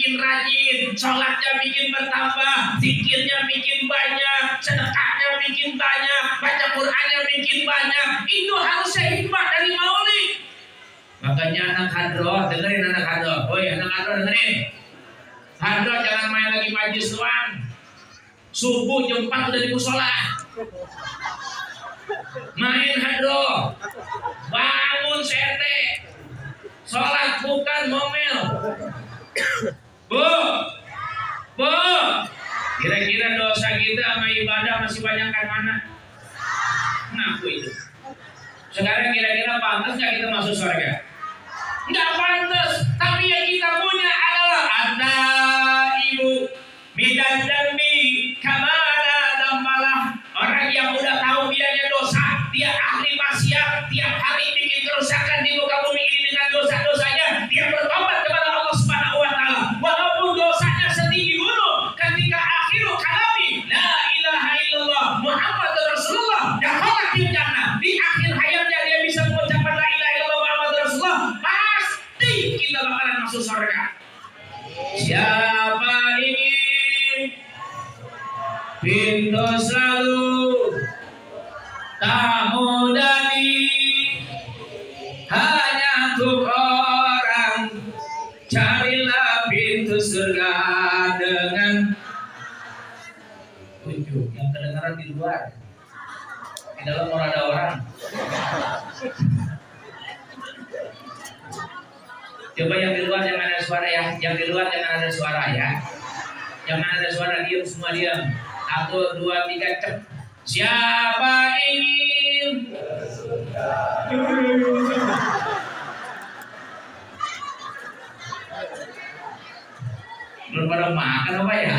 bikin rajin, sholatnya bikin bertambah, zikirnya bikin banyak, sedekahnya bikin banyak, baca Qur'annya bikin banyak. Itu harusnya hikmah dari maulid. Makanya anak hadroh, dengerin anak hadroh. Oh ya, anak hadroh dengerin. Hadroh jangan main lagi majlis doang. Subuh jam 4 udah di musola. Main hadroh. Bangun CRT. Sholat bukan ngomel. Bu, kira-kira dosa kita sama ibadah masih banyakkan mana? Ngaku itu. Sekarang kira-kira pantas nggak kita masuk surga? Nggak pantas. Tapi yang kita punya adalah ada ibu bidan dambi kamala dambalah. Orang yang udah tahu dianya dosa, dia ahli maksiat, tiap hari bikin kerusakan di muka bumi ini dengan dosa-dosanya. Dia bertobat kepada Allah Subhanahu wa taala. Walaupun dosanya setinggi gunung, ketika akhiru kalami la ilaha illallah Muhammadur Rasulullah dakhala fil jannah. Di akhir hayatnya dia bisa mengucapkan la ilaha illallah Muhammadur Rasulullah, pasti kita bakalan masuk surga. Siapa ingin pintu selalu tak mudah hanya untuk orang, carilah pintu surga dengan tujuh. Yang kedengaran di luar, di dalam mau ada orang. Coba yang di luar jangan ada suara ya, yang di luar jangan ada suara ya, jangan ada suara, diam semua diam. 1, 2, 3 cep. Siapa ingin belum pada makan apa ya?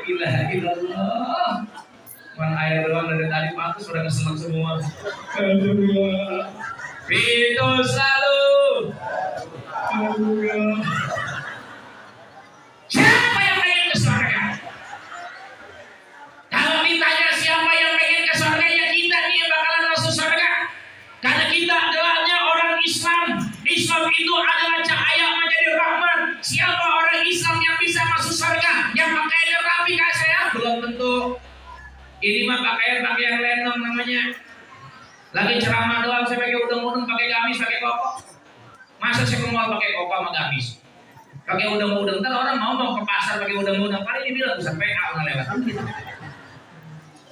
Gila, Allah. Cuman air doang dari tadi pantas sudah kesenang semua. Pintu selalu. Siapa yang pengen ke surga? Kalau ditanya siapa yang pengen ke surga, ya kita nih yang bakalan masuk surga. Karena kita adalahnya orang Islam. Islam itu adalah cahaya menjadi rahmat. Siapa orang Islam yang bisa masuk surga? Yang pakaiannya rapi kayak saya? Belum tentu. Ini mah pakaian lenong namanya. Lagi ceramah doang saya pakai udeng-udeng, pakai gamis, pakai koko. Masa saya ke mall pakai koko sama gamis? Pakai udeng-udeng, ntar orang mau ke pasar pakai udeng-udeng. Kali ini bilang bisa PA nggak lewat gitu.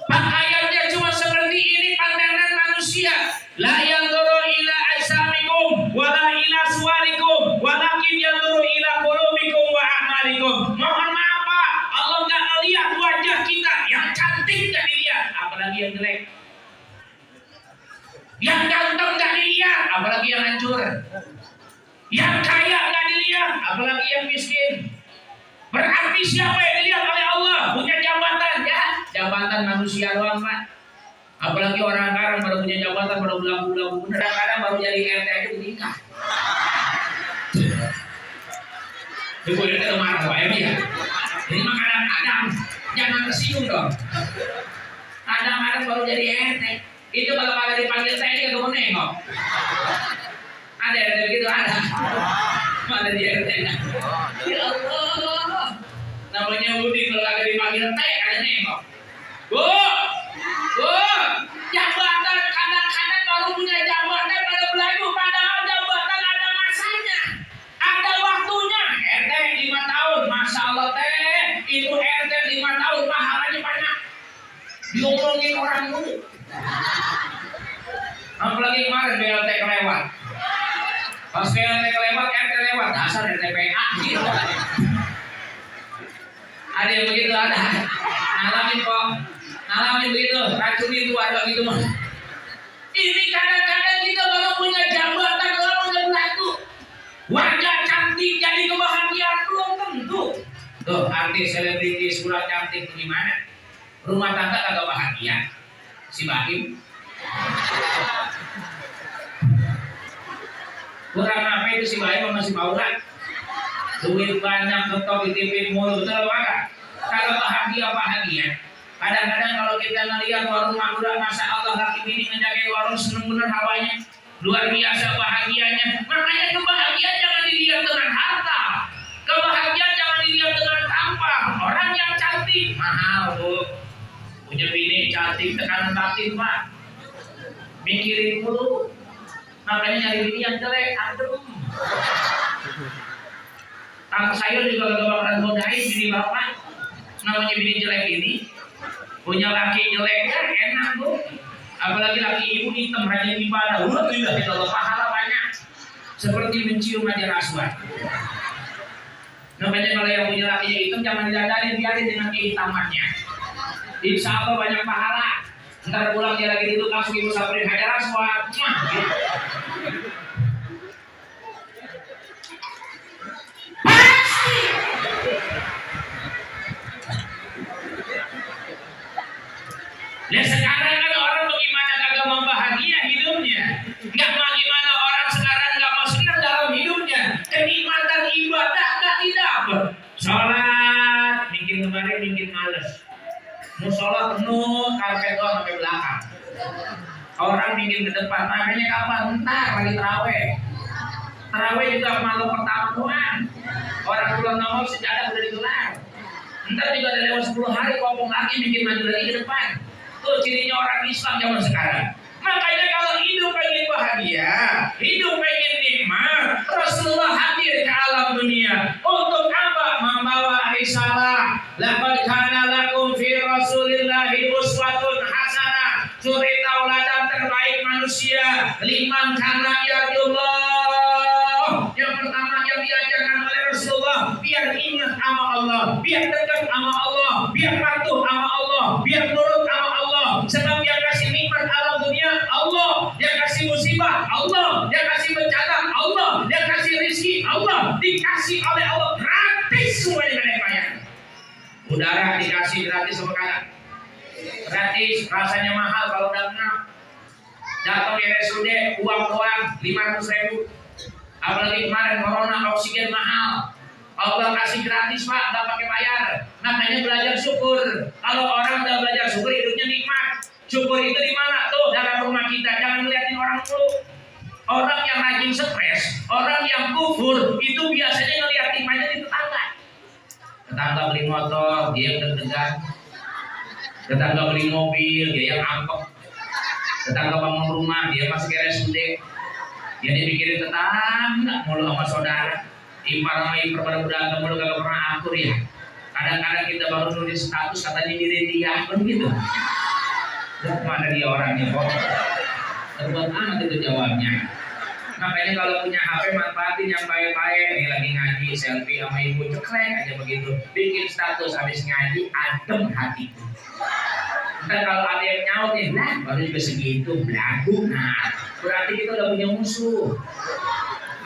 Pakaiannya cuma seperti ini pandangan manusia. La yanzuru ila ajsamikum wala ila suwarikum walakin yanzuru ila qulubikum wa a'malikum. Mohon maaf Pak, Allah enggak lihat wajah kita, yang cantik enggak dilihat, apalagi yang jelek. Yang ganteng enggak dilihat, apalagi yang hancur. Yang kaya enggak dilihat, apalagi yang miskin. Berarti siapa yang dilihat oleh Allah? Punya jabatan ya? Jabatan manusia doang Pak. Apalagi orang sekarang baru punya jabatan, baru belagu-belagu. Kadang-kadang baru jadi RT aja menikah. Ibu ini udah marah Pak ya? Ini mah kadang-kadang jangan tersinggung dong. Kadang-kadang baru jadi RT. Itu kalau kagak dipanggil saya dia mau nengok. Ada RT begitu ada. Mana di RT-nya? Ya Allah. Namanya Budi kalau kagak dipanggil teh ada nengok. Bu, jabatan kadang-kadang baru punya jabatan pada belagu, padahal jabatan ada masanya, ada waktunya. RT 5 tahun, Masya Allah teh, itu RT 5 tahun pahalanya banyak. Diomongin orang dulu. Apalagi kemarin BLT kelewat. Pas BLT kelewat, RT lewat, dasar RT PA gitu. Ada yang begitu ada. Ngalamin kok. Ngalamin begitu, racun itu ada gitu mah. Ini kadang-kadang kita baru punya jabatan, baru punya belagu. Wajah cantik jadi kebahagiaan belum tentu. Tuh artis selebritis kurang cantik gimana? Rumah tangga kagak bahagia. Si Bahim. Kurang apa itu si Bahim sama si Paula? Duit banyak, ketok di TV mulu, betul apa? Kalau bahagia. Kadang-kadang kalau kita ngelihat warung Madura, Masya Allah laki bini menjaga warung seneng bener hawanya, luar biasa bahagianya. Makanya kebahagiaan jangan dilihat dengan harta, Kebahagiaan jangan dilihat dengan tampang. Orang yang cantik mahal bu. Punya bini cantik tekanan batin pak. Mikirin dulu. Makanya nyari bini yang jelek, adem. Tangga sayur juga gak bakalan godain bini bapak. Namanya bini jelek ini. Punya laki jeleknya enak bu. Apalagi laki ibu hitam rajin ibadah. Tidak kita pahala banyak. Seperti mencium aja rasuah. Makanya kalau yang punya lakinya hitam jangan didadarin, biarin dengan kehitamannya. Insya Allah banyak pahala. Ntar pulang dia lagi duduk langsung ibu samperin hajar rasuah. Dan sekarang kan orang bagaimana kagak mau bahagia hidupnya, nggak bagaimana orang sekarang nggak mau senang dalam hidupnya, kenikmatan ibadah nggak didapat. Sholat, mungkin kemarin mungkin males, musola penuh, karpet doang sampai belakang. Orang mungkin ke depan, makanya kapan? Ntar lagi terawih. Terawih juga malam pertama doang. Orang pulang nongol sejadah udah digelar. Ntar juga ada lewat 10 hari, kopong lagi bikin maju lagi ke depan. Itu cirinya orang Islam zaman sekarang. Makanya kalau hidup pengen bahagia, hidup pengen nikmat, Rasulullah hadir ke alam dunia untuk apa? Membawa risalah. Laqad kana lakum fi Rasulillahi uswatun hasanah. Suri tauladan terbaik manusia. Liman kana yarjullah. Yang pertama yang diajarkan oleh Rasulullah, biar ingat sama Allah, biar dekat sama Allah, biar patuh sama Allah, biar nurut sama Allah. Sebab yang kasih nikmat alam dunia Allah, yang kasih musibah Allah, yang kasih bencana Allah, yang kasih rezeki Allah, dikasih oleh Allah gratis semuanya dengan bayar. Udara dikasih gratis sama kakak, gratis, rasanya mahal kalau udah kenal. Datang di RSUD uang doang 500.000. Apalagi kemarin corona oksigen mahal. Allah kasih gratis pak, nggak pakai bayar. Makanya belajar syukur. Kalau orang udah belajar syukur, hidupnya nikmat. Syukur itu di mana? Tuh dalam rumah kita. Jangan ngeliatin orang dulu. Orang yang rajin stres, orang yang kufur, itu biasanya ngeliat nikmatnya di tetangga. Tetangga beli motor, dia yang deg-degan. Tetangga beli mobil, dia yang ampek. Tetangga bangun rumah, dia masuk RSUD. Dia dipikirin tetangga mulu sama saudara. Ipar sama ipar pada beragam mulu kagak pernah akur ya. Kadang-kadang kita baru nulis status katanya diri dia kan gitu. Dan mana dia orangnya kok? Terbuat amat itu jawabnya. Makanya kalau punya HP manfaatin yang baik-baik. Nih lagi ngaji selfie sama ibu ceklek aja begitu. Bikin status habis ngaji adem hati. Ntar kalau ada yang nyaut nih, lah baru juga segitu belagu. Nah, berarti kita udah punya musuh.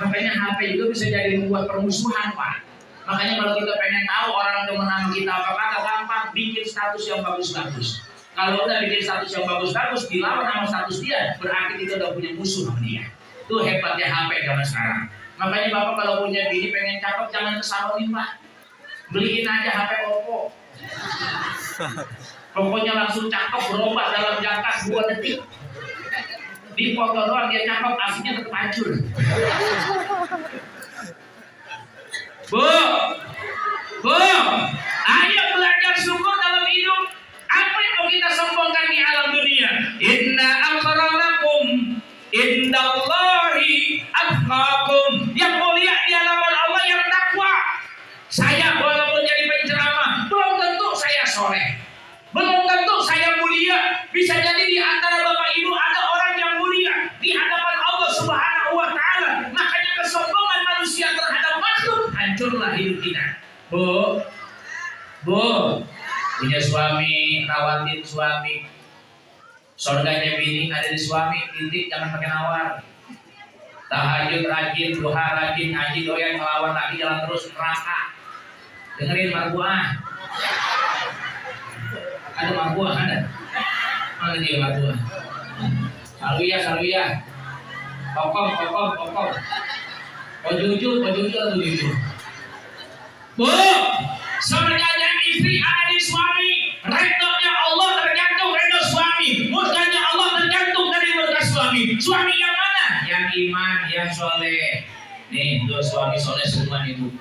Makanya HP juga bisa jadi membuat permusuhan pak. Makanya kalau kita pengen tahu orang temenan kita apa kagak, gampang bikin status yang bagus-bagus. Kalau udah bikin status yang bagus-bagus, dilawan sama status dia, berarti kita udah punya musuh sama dia. Itu hebatnya HP zaman sekarang. Makanya bapak kalau punya bini pengen cakep jangan kesalonin pak. Beliin aja HP Oppo. Pokoknya langsung cakep berubah dalam jangka 2 detik. Di foto doang dia cakep, aslinya tetap hancur. Bu, ayo belajar syukur dalam hidup. Apa yang mau kita sombongkan di alam dunia? Inna akramakum indallahi atqakum. Yang mulia di hadapan Allah yang takwa. Saya walaupun jadi penceramah, belum tentu saya soleh. Belum tentu saya mulia. Bisa jadi di antara bapak ibu ada orang yang mulia di hadapan Allah Subhanahu wa Ta'ala. Makanya kesombongan manusia terhadap makhluk hancurlah hidup kita. Bu, punya suami, rawatin suami. Surganya bini ada di suami, intik jangan pakai nawar. Tahajud rajin, duha rajin, ngaji doyan, melawan lagi jalan terus neraka. Dengerin marbuah. Ada marbuah ada. Mana dia marbuah? Salwiyah. Kokom. Jujur atau jujur? Bu, surganya istri ada di suami. Redanya Allah tergantung redha suami. Murkanya Allah tergantung dari murka suami. Suami yang mana? Yang iman, yang soleh. Nih, dua suami soleh semua nih bu.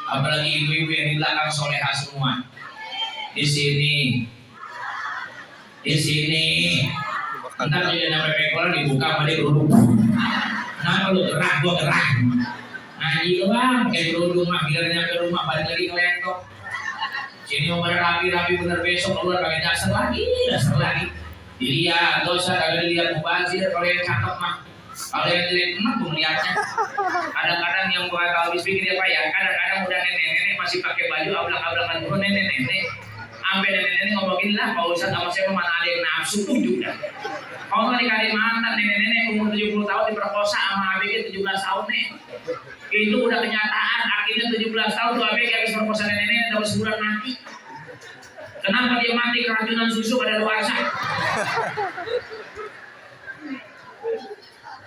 Apalagi ibu-ibu yang di belakang soleha semua. Di sini. Entar jadi ada pepekor dibuka sama dia kerudung. Kenapa lu gerah, gua gerah. Ngaji lu bang, pakai kerudung mah, biar nyampe rumah balik lagi ke lentok. Sini mau pada rapi-rapi bener besok keluar pakai dasar lagi. Dilihat dosa, kagak dilihat mubazir. Kalau yang cakep mah, kalau yang jelek mah gue melihatnya. Kadang-kadang yang gua tahu habis pikir apa ya, kadang-kadang udah nenek-nenek masih pakai baju ablak-ablakan dulu nenek-nenek. Sampai nenek-nenek ngomongin lah, Pak Ustadz sama saya mana ada yang nafsu tujuh dah. Kalau nggak dikali mantan nenek-nenek umur 70 tahun diperkosa sama ABG 17 tahun nih. Itu udah kenyataan, akhirnya 17 tahun tuh ABG habis perkosa nenek-nenek dapat sebulan mati. Kenapa dia mati? Keracunan susu pada luar sana.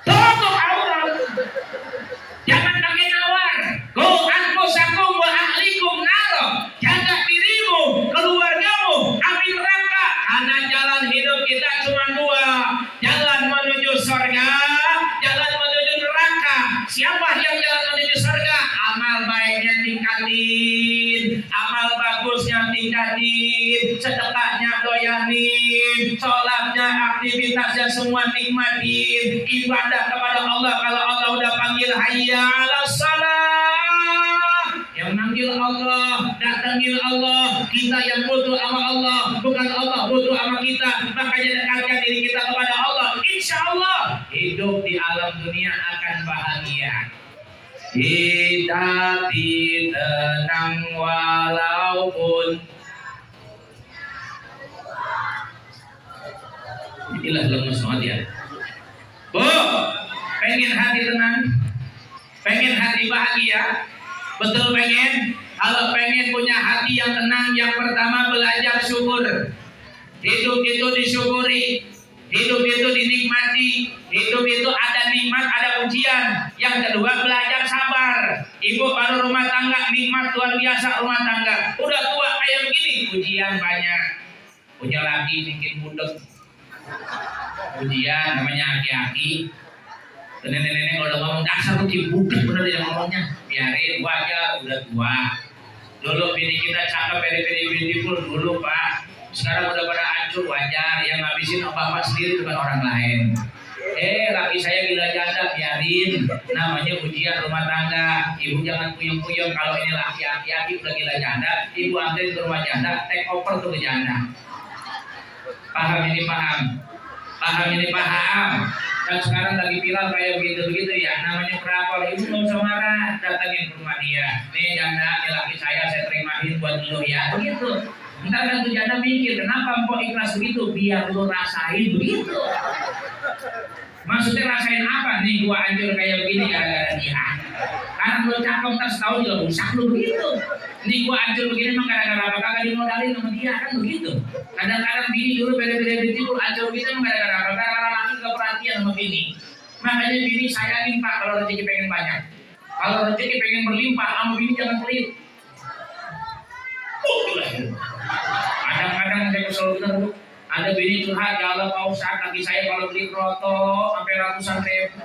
Tutup aurat. Jangan pakai nawar. Ku anfusakum wa ahlikum naro. Jaga dirimu, keluargamu, api neraka. Karena jalan hidup kita cuma dua. Jalan menuju surga, jalan menuju neraka. Siapa yang jalan menuju surga? Amal baiknya tingkatin, amal bagusnya tingkatin, sedekahnya doyanin, sholatnya, aktivitasnya semua nikmatin, ibadah kepada Allah. Kalau Allah udah panggil hayya 'alas shalah, yang manggil Allah, datangin Allah. Kita yang butuh sama Allah, bukan Allah butuh sama kita. Makanya dekatkan diri kita kepada Allah. Insya Allah hidup di alam dunia akan bahagia. Kita tenang walaupun inilah lemes banget ya. Bu, pengen hati tenang, pengen hati bahagia, betul pengen? Kalau pengen punya hati yang tenang, yang pertama belajar syukur. Hidup itu disyukuri, hidup itu dinikmati, hidup itu ada nikmat, ada ujian. Yang kedua belajar sabar. Ibu baru rumah tangga, nikmat luar biasa rumah tangga. Udah tua kayak begini, ujian banyak. Punya laki bikin budek. Ujian namanya aki-aki. Nenek-nenek kalau ngomong dasar tuh budek bener dia ngomongnya. Biarin gua aja, udah tua. Dulu bini kita cakep, beautiful dulu pak. Sekarang udah pada hancur, wajar. Yang ngabisin apa-apa sendiri bukan orang lain. Laki saya gila janda, biarin. Namanya ujian rumah tangga. Ibu jangan puyeng-puyeng. Kalau ini laki-laki udah gila janda, ibu anterin ke rumah janda, take over tuh ke janda. Paham ini paham. Dan sekarang lagi viral kayak begitu ya. Namanya pelakor. Ibu nggak usah marah, datangin ke rumah dia. Nih janda, ini laki saya terimain buat lu ya. Begitu. Ntar kan tuh janda mikir, kenapa mpok ikhlas begitu? Biar lu rasain begitu. Maksudnya rasain apa? Nih gua hancur kayak begini gara-gara dia. Karena lu cakep ntar setahun juga rusak lu begitu. Nih gua hancur begini emang gara-gara apa? Kagak dimodalin sama dia kan begitu. Kadang-kadang bini dulu beda-beda begitu hancur gitu emang gara-gara apa? Karena laki gak perhatian sama bini. Makanya bini sayangin pak kalau rezeki pengen banyak. Kalau rezeki pengen berlimpah, sama bini jangan pelit. Kadang-kadang saya kesel bener bu. Ada bini curhat, ya Allah Pak Ustadz, kaki saya kalau beli kroto sampai ratusan ribu.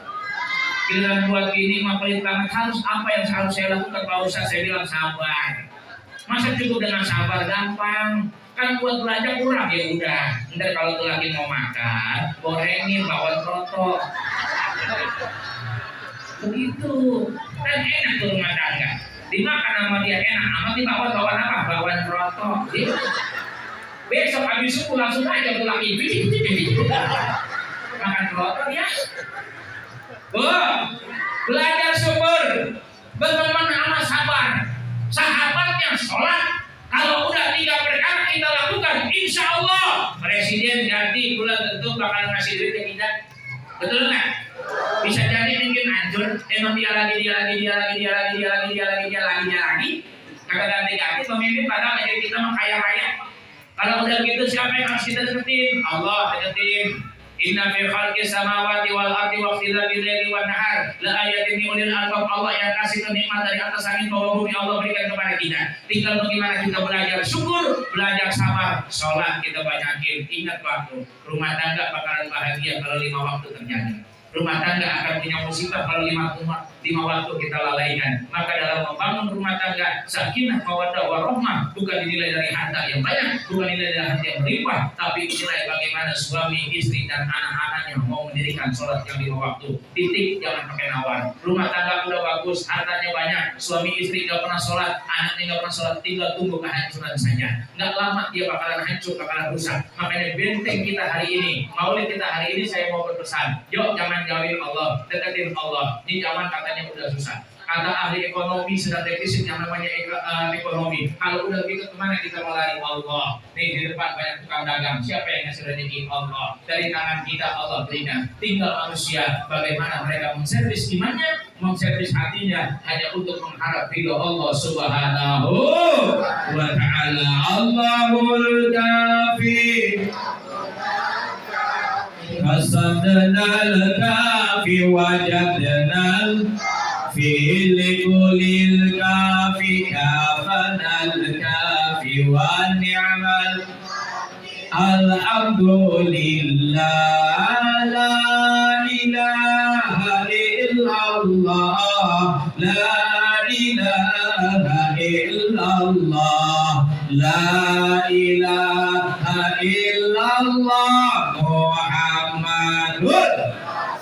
Giliran buat gini mah pelit banget. Harus apa yang harus saya lakukan Pak Ustadz? Saya bilang sabar. Masa cukup dengan sabar gampang? Kan buat belanja kurang ya udah. Ntar kalau tuh lagi mau makan, gorengin bawa kroto. Begitu. Kan enak tuh rumah tangga. Dimakan sama dia enak. Sama dibawa apa? Bawa kroto. Gitu. Besok habis subuh langsung aja pulang ibu makan kroto ya. Belajar syukur, berteman sama sabar. Sahabatnya sholat. Kalau udah 3 perkara kita lakukan, insya Allah presiden ganti bulan tentu bakal ngasih duit ke kita. Betul nggak? Bisa jadi mungkin hancur. Emang dia lagi. Kagak ganti pemimpin padahal jadi kita mah kaya raya. Kalau udah gitu siapa yang harus kita deketin? Allah deketin. Inna fi khalqis samawati wal ardi wa ikhtilafil laili wan nahar la ayatin li ulil albab. Allah yang kasih nikmat dari atas langit bawah bumi Allah berikan kepada kita. Tinggal bagaimana kita belajar syukur, belajar sabar, sholat kita banyakin. Ingat waktu rumah tangga bakalan bahagia kalau 5 waktu terjaga. Rumah tangga akan punya musibah kalau lima waktu kita lalaikan. Maka dalam membangun rumah tangga, sakinah, mawaddah, warahmah bukan dinilai dari harta yang banyak, bukan dinilai dari harta yang berlimpah, tapi dinilai bagaimana suami, istri, dan anak-anaknya mau mendirikan sholat yang 5 waktu. Titik, jangan pakai nawar. Rumah tangga udah bagus, hartanya banyak, suami istri nggak pernah sholat, anaknya nggak pernah sholat, tinggal tunggu kehancuran saja. Nggak lama dia bakalan hancur, bakalan rusak. Makanya benteng kita hari ini, maulid kita hari ini, saya mau berpesan, yuk jangan jauhin Allah, deketin Allah. Ini zaman katanya udah susah. Kata ahli ekonomi sedang defisit yang namanya ekonomi. Kalau udah gitu kemana kita melari? Allah. Nih di depan banyak tukang dagang. Siapa yang ngasih rezeki? Allah. Dari tangan kita Allah berikan. Tinggal manusia bagaimana mereka menservis imannya, menservis hatinya hanya untuk mengharap ridho Allah Subhanahu wa Ta'ala. Allahul Kafi. Qasadna al-kafi wajadna al-fi likulil kafi kafana al-kafi wa ni'mal alhamdulillah la ilaha illallah la ilaha illallah la ilaha illallah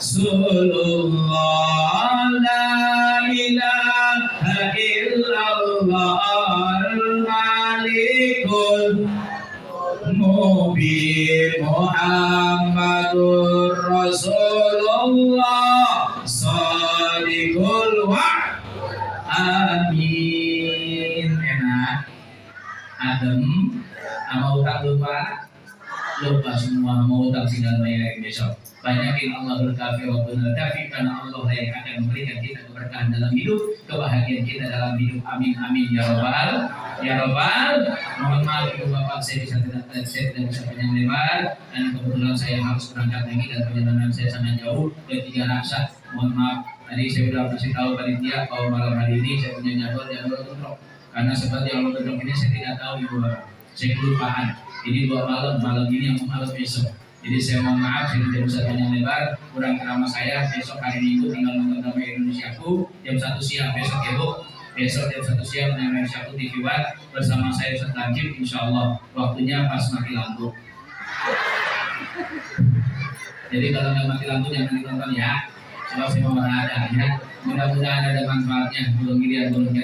Rasulullah la ilaha illallah al-malikul mubin Muhammadur Rasulullah sadiqul wa'd amin. Enak adem sama utang lupa semua, mau utang tinggal bayar besok. Banyakin Allah berkafi wa benar kafi, karena Allah yang akan memberikan kita keberkahan dalam hidup, kebahagiaan kita dalam hidup. Amin amin ya robbal ya robbal. Mohon maaf ibu bapak, saya tidak bisa panjang lebar, dan kebetulan saya harus berangkat lagi dan perjalanan saya sangat jauh ke 3 Raksa. Mohon maaf, tadi saya sudah kasih tahu panitia bahwa malam hari ini saya punya jadwal umroh, karena seperti Allah umroh ini saya tidak tahu ibu bapak, saya kelupaan. Ini 2 malam ini yang malam besok. Jadi saya mohon maaf, saya tidak bisa panjang lebar, kurang ceramah saya. Besok hari Minggu tinggal nonton drama Indonesiaku jam 1 siang besok ya Bu. Besok jam 1 siang Indonesiaku TV One bersama saya Ustaz Lancip, insya Allah waktunya pas mati lampu. Jadi kalau nggak mati lampu jangan ditonton ya. Sebab saya mau ada ya. Mudah-mudahan ada manfaatnya. Belum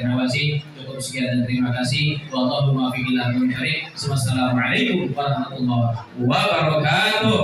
Rawasi. Cukup sekian dan terima kasih. Wallahu muwaffiq ila aqwamit thoriq. Wassalamualaikum warahmatullahi wabarakatuh.